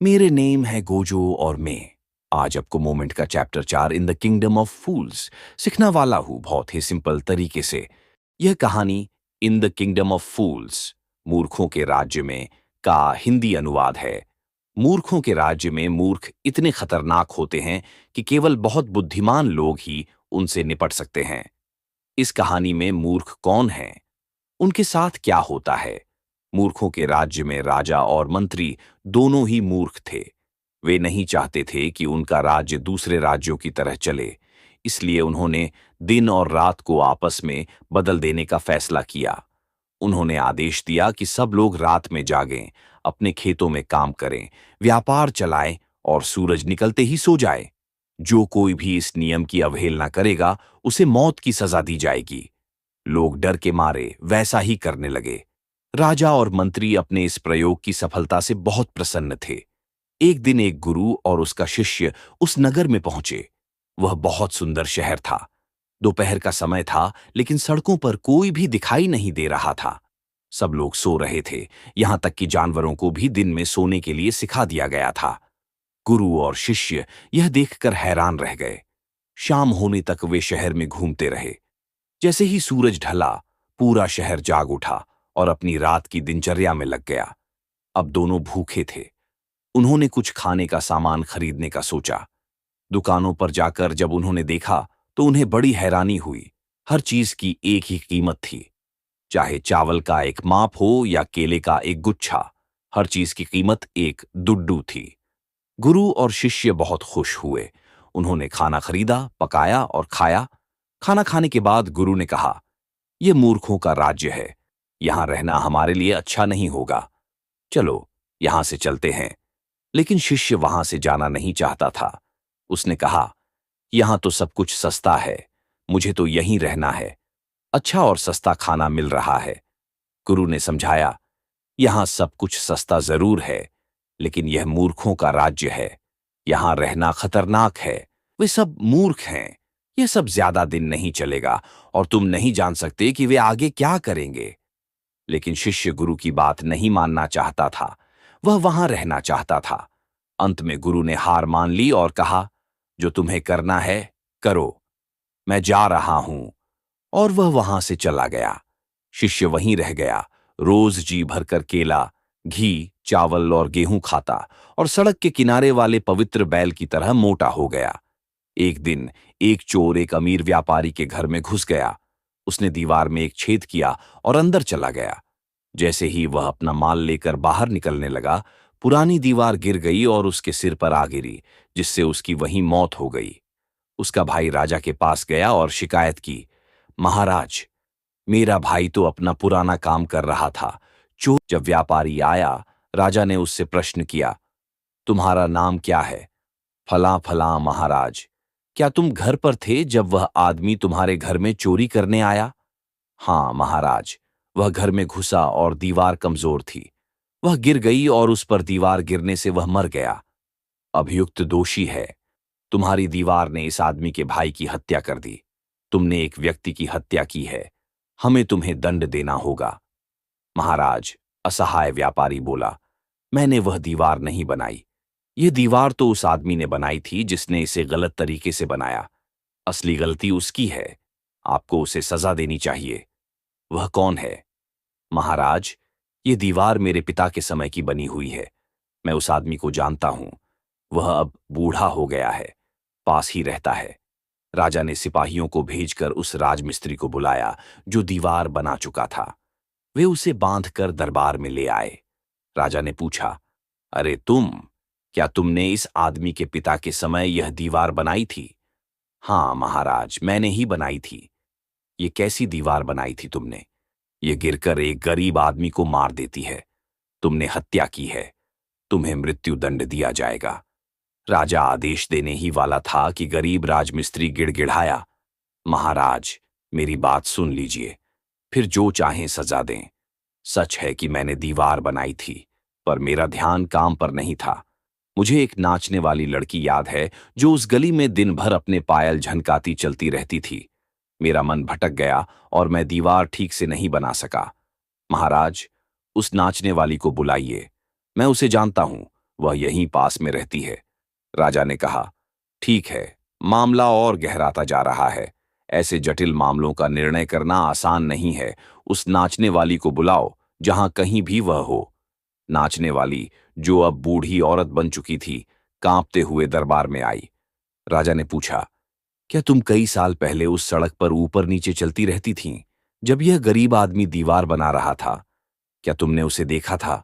मेरे नेम है गोजो और मैं आज आपको मोमेंट का chapter 4 in the kingdom of fools सीखना वाला हूँ बहुत ही सिंपल तरीके से। यह कहानी इन द किंगडम ऑफ फूल्स मूर्खों के राज्य में का हिंदी अनुवाद है। मूर्खों के राज्य में मूर्ख इतने खतरनाक होते हैं कि केवल बहुत बुद्धिमान लोग ही उनसे निपट सकते हैं। इस कहानी में मूर्ख कौन हैं? उनके साथ क्या होता है? मूर्खों के राज्य में राजा और मंत्री दोनों ही मूर्ख थे। वे नहीं चाहते थे कि उनका राज्य दूसरे राज्यों की तरह चले, इसलिए उन्होंने दिन और रात को आपस में बदल देने का फैसला किया। उन्होंने आदेश दिया कि सब लोग रात में जागें, अपने खेतों में काम करें, व्यापार चलाएं और सूरज निकलते ही सो जाए। जो कोई भी इस नियम की अवहेलना करेगा, उसे मौत की सजा दी जाएगी। लोग डर के मारे वैसा ही करने लगे। राजा और मंत्री अपने इस प्रयोग की सफलता से बहुत प्रसन्न थे। एक दिन एक गुरु और उसका शिष्य उस नगर में पहुंचे। वह बहुत सुंदर शहर था। दोपहर का समय था, लेकिन सड़कों पर कोई भी दिखाई नहीं दे रहा था। सब लोग सो रहे थे, यहां तक कि जानवरों को भी दिन में सोने के लिए सिखा दिया गया था। गुरु और शिष्य यह देखकर हैरान रह गए। शाम होने तक वे शहर में घूमते रहे। जैसे ही सूरज ढला, पूरा शहर जाग उठा और अपनी रात की दिनचर्या में लग गया। अब दोनों भूखे थे। उन्होंने कुछ खाने का सामान खरीदने का सोचा। दुकानों पर जाकर जब उन्होंने देखा, तो उन्हें बड़ी हैरानी हुई। हर चीज की एक ही कीमत थी। चाहे चावल का एक माप हो या केले का एक गुच्छा, हर चीज की कीमत एक दुड्डू थी। गुरु और शिष्य बहुत खुश हुए। उन्होंने खाना खरीदा, पकाया और खाया। खाना खाने के बाद गुरु ने कहा, यह मूर्खों का राज्य है। यहां रहना हमारे लिए अच्छा नहीं होगा। चलो, यहां से चलते हैं। लेकिन शिष्य वहां से जाना नहीं चाहता था। उसने कहा, यहां तो सब कुछ सस्ता है। मुझे तो यहीं रहना है। अच्छा और सस्ता खाना मिल रहा है। गुरु ने समझाया, यहां सब कुछ सस्ता जरूर है, लेकिन यह मूर्खों का राज्य है। यहां रहना खतरनाक है। वे सब मूर्ख हैं। यह सब ज्यादा दिन नहीं चलेगा और तुम नहीं जान सकते कि वे आगे क्या करेंगे। लेकिन शिष्य गुरु की बात नहीं मानना चाहता था। वह वहां रहना चाहता था। अंत में गुरु ने हार मान ली और कहा, जो तुम्हें करना है, करो। मैं जा रहा हूं। और वह वहां से चला गया। शिष्य वहीं रह गया। रोज जी भरकर केला, घी, चावल और गेहूं खाता और सड़क के किनारे वाले पवित्र बैल की तरह मोटा हो गया। एक दिन एक चोर एक अमीर व्यापारी के घर में घुस गया। उसने दीवार में एक छेद किया और अंदर चला गया। जैसे ही वह अपना माल लेकर बाहर निकलने लगा, पुरानी दीवार गिर गई और उसके सिर पर आ गिरी, जिससे उसकी वहीं मौत हो गई। उसका भाई राजा के पास गया और शिकायत की, महाराज, मेरा भाई तो अपना पुराना काम कर रहा था। चोर जब व्यापारी आया, राजा ने उससे प्रश्न किया, तुम्हारा नाम क्या है? फलां फलां महाराज। क्या तुम घर पर थे जब वह आदमी तुम्हारे घर में चोरी करने आया? हाँ महाराज। वह घर में घुसा और दीवार कमजोर थी। वह गिर गई और उस पर दीवार गिरने से वह मर गया। अभियुक्त दोषी है। तुम्हारी दीवार ने इस आदमी के भाई की हत्या कर दी। तुमने एक व्यक्ति की हत्या की है। हमें तुम्हें दंड देना होगा। महाराज, असहाय व्यापारी बोला, मैंने वह दीवार नहीं बनाई। यह दीवार तो उस आदमी ने बनाई थी जिसने इसे गलत तरीके से बनाया। असली गलती उसकी है। आपको उसे सजा देनी चाहिए। वह कौन है? महाराज, ये दीवार मेरे पिता के समय की बनी हुई है। मैं उस आदमी को जानता हूं। वह अब बूढ़ा हो गया है। पास ही रहता है। राजा ने सिपाहियों को भेजकर उस राजमिस्त्री को बुलाया जो दीवार बना चुका था। वे उसे बांधकर दरबार में ले आए। राजा ने पूछा, अरे क्या तुमने इस आदमी के पिता के समय यह दीवार बनाई थी? हाँ महाराज, मैंने ही बनाई थी। ये कैसी दीवार बनाई थी तुमने? ये गिरकर एक गरीब आदमी को मार देती है। तुमने हत्या की है। तुम्हें मृत्यु दंड दिया जाएगा। राजा आदेश देने ही वाला था कि गरीब राजमिस्त्री गिड़गिड़ाया, महाराज, मेरी बात सुन लीजिए, फिर जो चाहें सजा दें। सच है कि मैंने दीवार बनाई थी, पर मेरा ध्यान काम पर नहीं था। मुझे एक नाचने वाली लड़की याद है जो उस गली में दिन भर अपने पायल झनकाती चलती रहती थी। मेरा मन भटक गया और मैं दीवार ठीक से नहीं बना सका। महाराज, उस नाचने वाली को बुलाइए। मैं उसे जानता हूं। वह यहीं पास में रहती है। राजा ने कहा, ठीक है, मामला और गहराता जा रहा है। ऐसे जटिल मामलों का निर्णय करना आसान नहीं है। उस नाचने वाली को बुलाओ, जहां कहीं भी वह हो। नाचने वाली, जो अब बूढ़ी औरत बन चुकी थी, कांपते हुए दरबार में आई। राजा ने पूछा, क्या तुम कई साल पहले उस सड़क पर ऊपर नीचे चलती रहती थीं, जब यह गरीब आदमी दीवार बना रहा था? क्या तुमने उसे देखा था?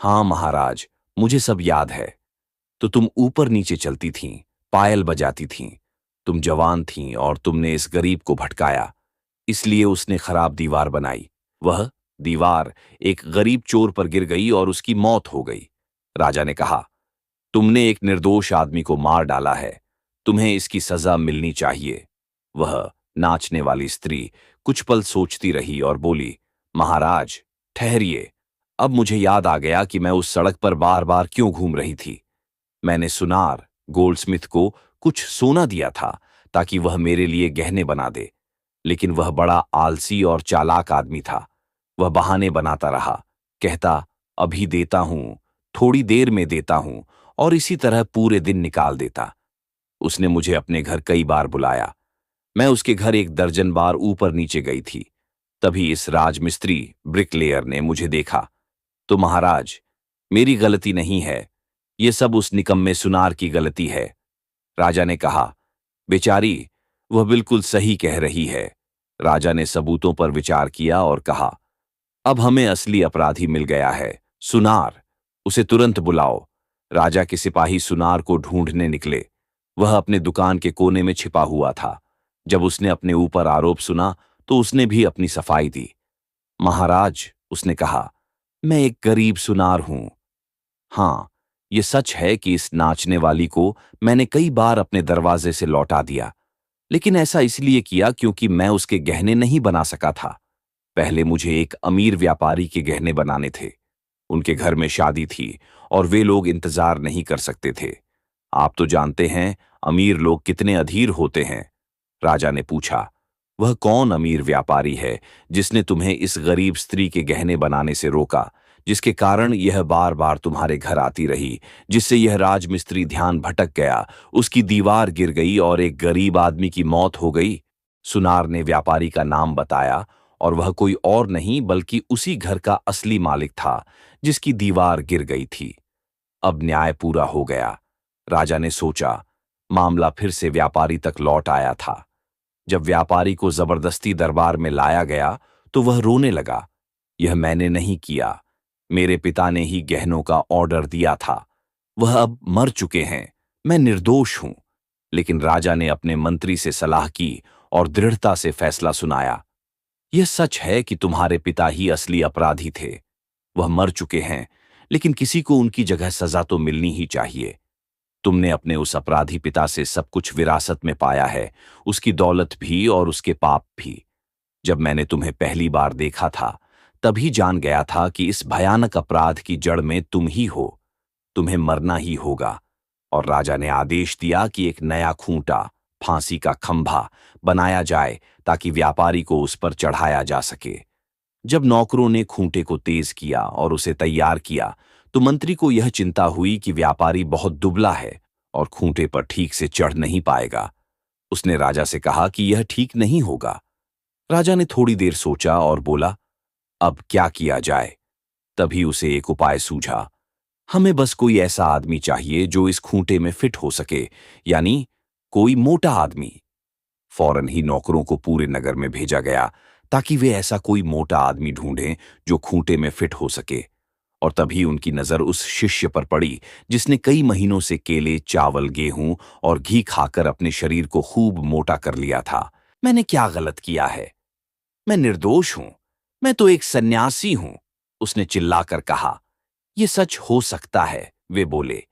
हाँ महाराज, मुझे सब याद है। तो तुम ऊपर नीचे चलती थीं, पायल बजाती थीं। तुम जवान थीं और तुमने इस गरीब को भटकाया, इसलिए उसने खराब दीवार बनाई। वह दीवार एक गरीब चोर पर गिर गई और उसकी मौत हो गई। राजा ने कहा, तुमने एक निर्दोष आदमी को मार डाला है। तुम्हें इसकी सजा मिलनी चाहिए। वह नाचने वाली स्त्री कुछ पल सोचती रही और बोली, महाराज, ठहरिए। अब मुझे याद आ गया कि मैं उस सड़क पर बार बार क्यों घूम रही थी। मैंने सुनार गोल्डस्मिथ को कुछ सोना दिया था ताकि वह मेरे लिए गहने बना दे, लेकिन वह बड़ा आलसी और चालाक आदमी था। वह बहाने बनाता रहा, कहता, अभी देता हूं, थोड़ी देर में देता हूं, और इसी तरह पूरे दिन निकाल देता। उसने मुझे अपने घर कई बार बुलाया। मैं उसके घर एक दर्जन बार ऊपर नीचे गई थी। तभी इस राजमिस्त्री ब्रिकलेयर ने मुझे देखा। तो महाराज, मेरी गलती नहीं है, ये सब उस निकम्मे सुनार की गलती है। राजा ने कहा, बेचारी, वह बिल्कुल सही कह रही है। राजा ने सबूतों पर विचार किया और कहा, अब हमें असली अपराधी मिल गया है, सुनार। उसे तुरंत बुलाओ। राजा के सिपाही सुनार को ढूंढने निकले। वह अपने दुकान के कोने में छिपा हुआ था। जब उसने अपने ऊपर आरोप सुना तो उसने भी अपनी सफाई दी। महाराज, उसने कहा, मैं एक गरीब सुनार हूं। हाँ, ये सच है कि इस नाचने वाली को मैंने कई बार अपने दरवाजे से लौटा दिया, लेकिन ऐसा इसलिए किया क्योंकि मैं उसके गहने नहीं बना सका था। पहले मुझे एक अमीर व्यापारी के गहने बनाने थे। उनके घर में शादी थी और वे लोग इंतजार नहीं कर सकते थे। आप तो जानते हैं अमीर लोग कितने अधीर होते हैं। राजा ने पूछा, वह कौन अमीर व्यापारी है जिसने तुम्हें इस गरीब स्त्री के गहने बनाने से रोका, जिसके कारण यह बार बार तुम्हारे घर आती रही, जिससे यह राजमिस्त्री ध्यान भटक गया, उसकी दीवार गिर गई और एक गरीब आदमी की मौत हो गई? सुनार ने व्यापारी का नाम बताया और वह कोई और नहीं बल्कि उसी घर का असली मालिक था जिसकी दीवार गिर गई थी। अब न्याय पूरा हो गया। राजा ने सोचा। मामला फिर से व्यापारी तक लौट आया था। जब व्यापारी को जबरदस्ती दरबार में लाया गया तो वह रोने लगा। यह मैंने नहीं किया, मेरे पिता ने ही गहनों का ऑर्डर दिया था। वह अब मर चुके हैं, मैं निर्दोष हूं। लेकिन राजा ने अपने मंत्री से सलाह की और दृढ़ता से फैसला सुनाया। यह सच है कि तुम्हारे पिता ही असली अपराधी थे। वह मर चुके हैं, लेकिन किसी को उनकी जगह सजा तो मिलनी ही चाहिए। तुमने अपने उस अपराधी पिता से सब कुछ विरासत में पाया है, उसकी दौलत भी और उसके पाप भी। जब मैंने तुम्हें पहली बार देखा था, तभी जान गया था कि इस भयानक अपराध की जड़ में तुम ही हो। तुम्हें मरना ही होगा। और राजा ने आदेश दिया कि एक नया खूंटा, फांसी का खंभा बनाया जाए ताकि व्यापारी को उस पर चढ़ाया जा सके। जब नौकरों ने खूंटे को तेज किया और उसे तैयार किया, तो मंत्री को यह चिंता हुई कि व्यापारी बहुत दुबला है और खूंटे पर ठीक से चढ़ नहीं पाएगा। उसने राजा से कहा कि यह ठीक नहीं होगा। राजा ने थोड़ी देर सोचा और बोला, अब क्या किया जाए? तभी उसे एक उपाय सूझा। हमें बस कोई ऐसा आदमी चाहिए जो इस खूंटे में फिट हो सके, यानी कोई मोटा आदमी। फौरन ही नौकरों को पूरे नगर में भेजा गया ताकि वे ऐसा कोई मोटा आदमी ढूंढें जो खूंटे में फिट हो सके। और तभी उनकी नजर उस शिष्य पर पड़ी जिसने कई महीनों से केले, चावल, गेहूं और घी खाकर अपने शरीर को खूब मोटा कर लिया था। मैंने क्या गलत किया है? मैं निर्दोष हूं। मैं तो एक सन्यासी हूं, उसने चिल्लाकर कहा। यह सच हो सकता है, वे बोले,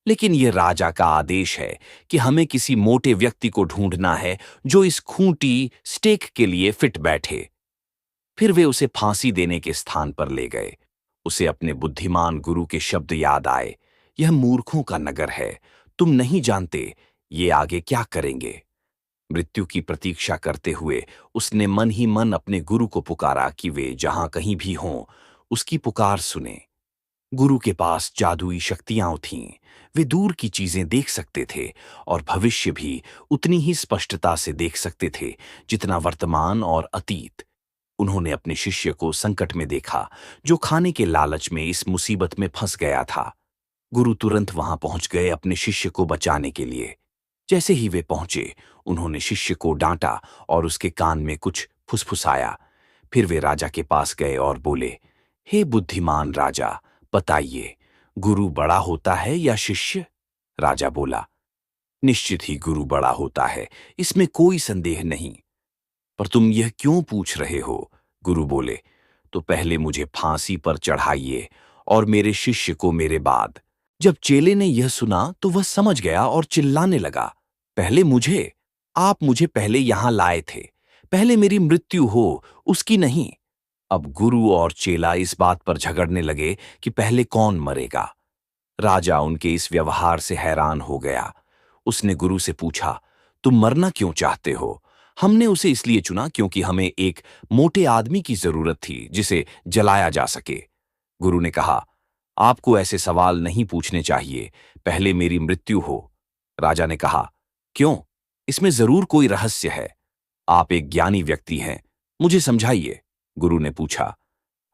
लेकिन यह राजा का आदेश है कि हमें किसी मोटे व्यक्ति को ढूंढना है जो इस खूंटी स्टेक के लिए फिट बैठे। फिर वे उसे फांसी देने के स्थान पर ले गए। उसे अपने बुद्धिमान गुरु के शब्द याद आए, यह मूर्खों का नगर है, तुम नहीं जानते ये आगे क्या करेंगे। मृत्यु की प्रतीक्षा करते हुए उसने मन ही मन अपने गुरु को पुकारा कि वे जहां कहीं भी हों, उसकी पुकार सुने। गुरु के पास जादुई शक्तियां थीं। वे दूर की चीजें देख सकते थे और भविष्य भी उतनी ही स्पष्टता से देख सकते थे जितना वर्तमान और अतीत। उन्होंने अपने शिष्य को संकट में देखा, जो खाने के लालच में इस मुसीबत में फंस गया था। गुरु तुरंत वहां पहुंच गए अपने शिष्य को बचाने के लिए। जैसे ही वे पहुंचे, उन्होंने शिष्य को डांटा और उसके कान में कुछ फुसफुसाया। फिर वे राजा के पास गए और बोले, हे बुद्धिमान राजा, बताइए, गुरु बड़ा होता है या शिष्य? राजा बोला, निश्चित ही गुरु बड़ा होता है, इसमें कोई संदेह नहीं। पर तुम यह क्यों पूछ रहे हो? गुरु बोले, तो पहले मुझे फांसी पर चढ़ाइए और मेरे शिष्य को मेरे बाद। जब चेले ने यह सुना तो वह समझ गया और चिल्लाने लगा, पहले मुझे? आप मुझे पहले यहां लाए थे। पहले मेरी मृत्यु हो, उसकी नहीं। अब गुरु और चेला इस बात पर झगड़ने लगे कि पहले कौन मरेगा। राजा उनके इस व्यवहार से हैरान हो गया। उसने गुरु से पूछा, तुम मरना क्यों चाहते हो? हमने उसे इसलिए चुना क्योंकि हमें एक मोटे आदमी की जरूरत थी जिसे जलाया जा सके। गुरु ने कहा, आपको ऐसे सवाल नहीं पूछने चाहिए, पहले मेरी मृत्यु हो। राजा ने कहा, क्यों? इसमें जरूर कोई रहस्य है। आप एक ज्ञानी व्यक्ति हैं, मुझे समझाइए। गुरु ने पूछा,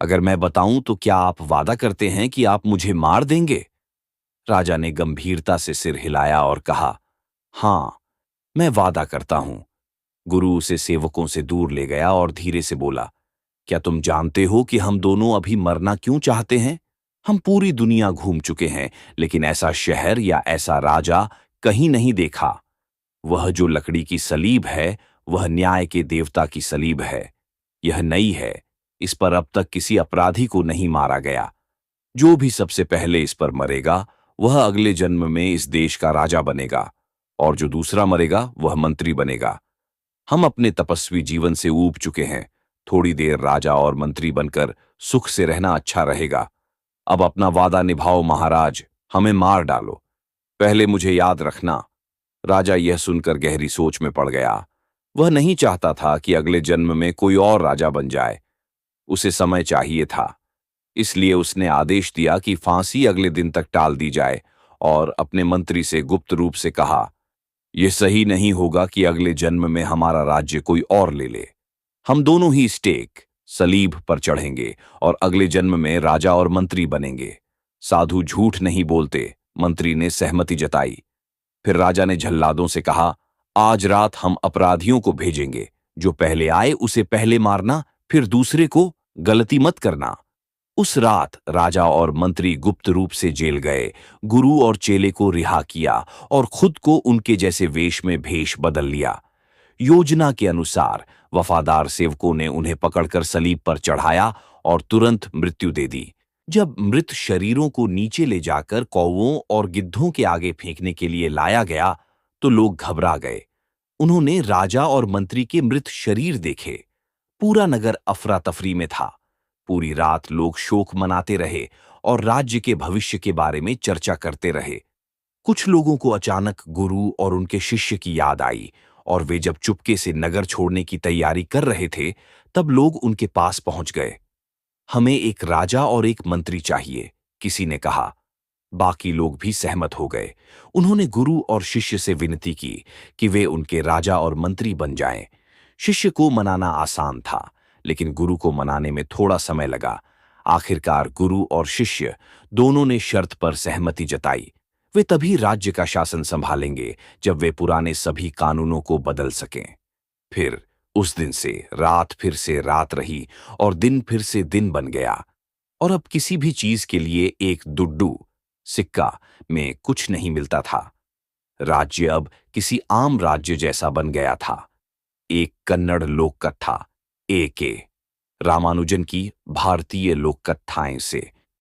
अगर मैं बताऊं तो क्या आप वादा करते हैं कि आप मुझे मार देंगे? राजा ने गंभीरता से सिर हिलाया और कहा, हां, मैं वादा करता हूं। गुरु उसे सेवकों से दूर ले गया और धीरे से बोला, क्या तुम जानते हो कि हम दोनों अभी मरना क्यों चाहते हैं? हम पूरी दुनिया घूम चुके हैं, लेकिन ऐसा शहर या ऐसा राजा कहीं नहीं देखा। वह जो लकड़ी की सलीब है, वह न्याय के देवता की सलीब है। यह नई है, इस पर अब तक किसी अपराधी को नहीं मारा गया। जो भी सबसे पहले इस पर मरेगा, वह अगले जन्म में इस देश का राजा बनेगा, और जो दूसरा मरेगा वह मंत्री बनेगा। हम अपने तपस्वी जीवन से ऊब चुके हैं। थोड़ी देर राजा और मंत्री बनकर सुख से रहना अच्छा रहेगा। अब अपना वादा निभाओ महाराज, हमें मार डालो, पहले मुझे याद रखना। राजा यह सुनकर गहरी सोच में पड़ गया। वह नहीं चाहता था कि अगले जन्म में कोई और राजा बन जाए। उसे समय चाहिए था, इसलिए उसने आदेश दिया कि फांसी अगले दिन तक टाल दी जाए और अपने मंत्री से गुप्त रूप से कहा, यह सही नहीं होगा कि अगले जन्म में हमारा राज्य कोई और ले ले। हम दोनों ही स्टेक सलीब पर चढ़ेंगे और अगले जन्म में राजा और मंत्री बनेंगे। साधु झूठ नहीं बोलते। मंत्री ने सहमति जताई। फिर राजा ने जल्लादों से कहा, आज रात हम अपराधियों को भेजेंगे। जो पहले आए उसे पहले मारना, फिर दूसरे को। गलती मत करना। उस रात राजा और मंत्री गुप्त रूप से जेल गए, गुरु और चेले को रिहा किया और खुद को उनके जैसे वेश में भेष बदल लिया। योजना के अनुसार वफादार सेवकों ने उन्हें पकड़कर सलीब पर चढ़ाया और तुरंत मृत्यु दे दी। जब मृत शरीरों को नीचे ले जाकर कौवों और गिद्धों के आगे फेंकने के लिए लाया गया, तो लोग घबरा गए। उन्होंने राजा और मंत्री के मृत शरीर देखे। पूरा नगर अफरा तफरी में था। पूरी रात लोग शोक मनाते रहे और राज्य के भविष्य के बारे में चर्चा करते रहे। कुछ लोगों को अचानक गुरु और उनके शिष्य की याद आई, और वे जब चुपके से नगर छोड़ने की तैयारी कर रहे थे, तब लोग उनके पास पहुंच गए। हमें एक राजा और एक मंत्री चाहिए, किसी ने कहा। बाकी लोग भी सहमत हो गए। उन्होंने गुरु और शिष्य से विनती की कि वे उनके राजा और मंत्री बन जाएं। शिष्य को मनाना आसान था, लेकिन गुरु को मनाने में थोड़ा समय लगा। आखिरकार गुरु और शिष्य दोनों ने शर्त पर सहमति जताई। वे तभी राज्य का शासन संभालेंगे जब वे पुराने सभी कानूनों को बदल सकें। फिर उस दिन से रात रही और दिन फिर से दिन बन गया, और अब किसी भी चीज के लिए एक दुड्डू सिक्का में कुछ नहीं मिलता था। राज्य अब किसी आम राज्य जैसा बन गया था। एक कन्नड़ लोक कथा, ए के रामानुजन की भारतीय लोक कथाएं से